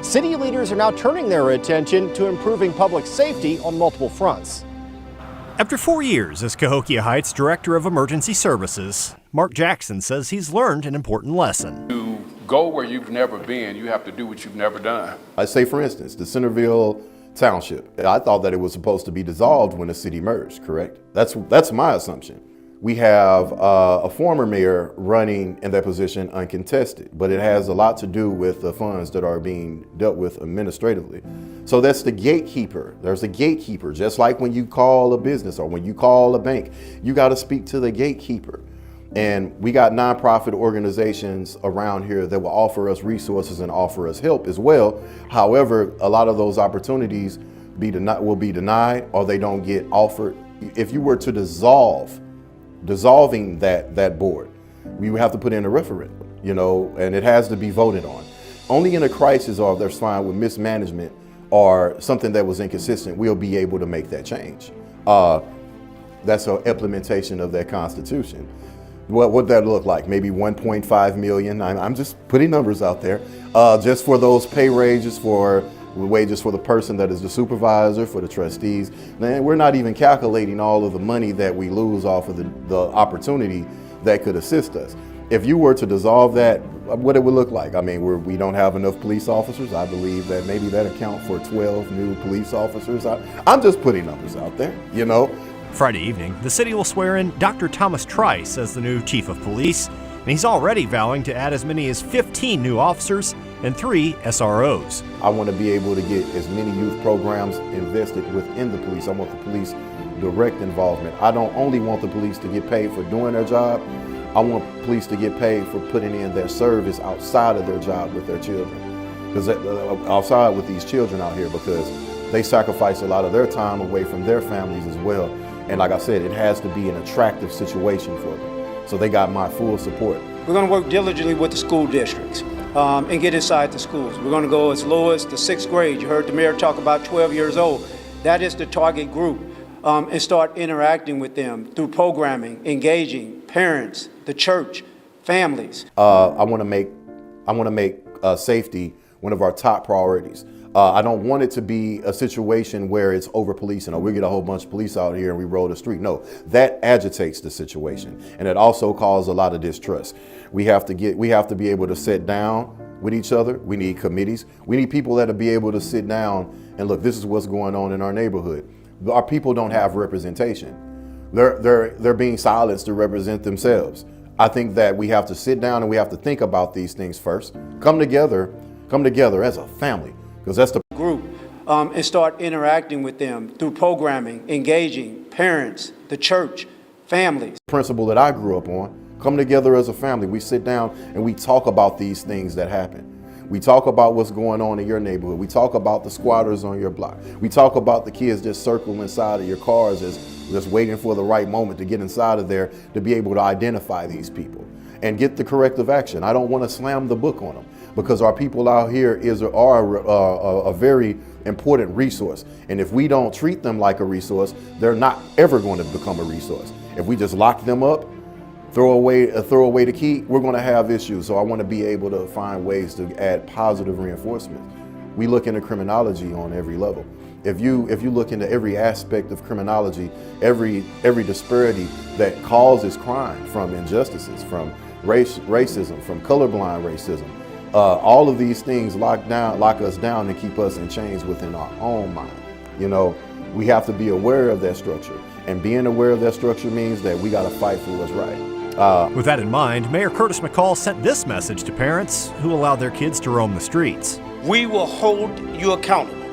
city leaders are now turning their attention to improving public safety on multiple fronts. After 4 years as Cahokia Heights Director of Emergency Services, Mark Jackson says he's learned an important lesson. To go where you've never been, you have to do what you've never done. I say, for instance, the Centerville Township. I thought that it was supposed to be dissolved when the city merged, correct? That's my assumption. We have a former mayor running in that position uncontested, but it has a lot to do with the funds that are being dealt with administratively. So that's the gatekeeper. There's a gatekeeper, just like when you call a business or when you call a bank, you got to speak to the gatekeeper. And we got nonprofit organizations around here that will offer us resources and offer us help as well. However, a lot of those opportunities will be denied or they don't get offered. If you were to dissolving that board, we would have to put in a referendum, and it has to be voted on. Only in a crisis or if there's found with mismanagement or something that was inconsistent, we'll be able to make that change. That's an implementation of that Constitution. What would that look like? Maybe 1.5 million. I'm just putting numbers out there. Just for those pay wages for the person that is the supervisor, for the trustees. Man, we're not even calculating all of the money that we lose off of the opportunity that could assist us. If you were to dissolve that, what it would look like? I mean, we don't have enough police officers. I believe that maybe that account for 12 new police officers. I'm just putting numbers out there, Friday evening, the city will swear in Dr. Thomas Trice as the new chief of police, and he's already vowing to add as many as 15 new officers and 3 SROs. I want to be able to get as many youth programs invested within the police. I want the police direct involvement. I don't only want the police to get paid for doing their job. I want police to get paid for putting in their service outside of their job with their children. Because outside with these children out here, because they sacrifice a lot of their time away from their families as well. And like I said, it has to be an attractive situation for them. So they got my full support. We're going to work diligently with the school districts and get inside the schools. We're going to go as low as the 6th grade. You heard the mayor talk about 12 years old. That is the target group. And start interacting with them through programming, engaging parents, the church, families. I want to make safety one of our top priorities. I don't want it to be a situation where it's over policing or we get a whole bunch of police out here and we roll the street. No, that agitates the situation, and it also causes a lot of distrust. We have to be able to sit down with each other. We need committees. We need people that'll be able to sit down and look, this is what's going on in our neighborhood. Our people don't have representation. They're being silenced to represent themselves. I think that we have to sit down and we have to think about these things first. Come together as a family. Because that's the group, and start interacting with them through programming, engaging parents, the church, families. Principle that I grew up on, come together as a family. We sit down and we talk about these things that happen. We talk about what's going on in your neighborhood. We talk about the squatters on your block. We talk about the kids just circling inside of your cars just waiting for the right moment to get inside of there to be able to identify these people and get the corrective action. I don't want to slam the book on them, because our people out here are a very important resource. And if we don't treat them like a resource, they're not ever going to become a resource. If we just lock them up, throw away the key, we're going to have issues. So I want to be able to find ways to add positive reinforcement. We look into criminology on every level. If you look into every aspect of criminology, every disparity that causes crime, from injustices, from racism, from colorblind racism, all of these things lock us down and keep us in chains within our own mind. We have to be aware of that structure, and being aware of that structure means that we got to fight for what's right. With that in mind, Mayor Curtis McCall sent this message to parents who allowed their kids to roam the streets. We will hold you accountable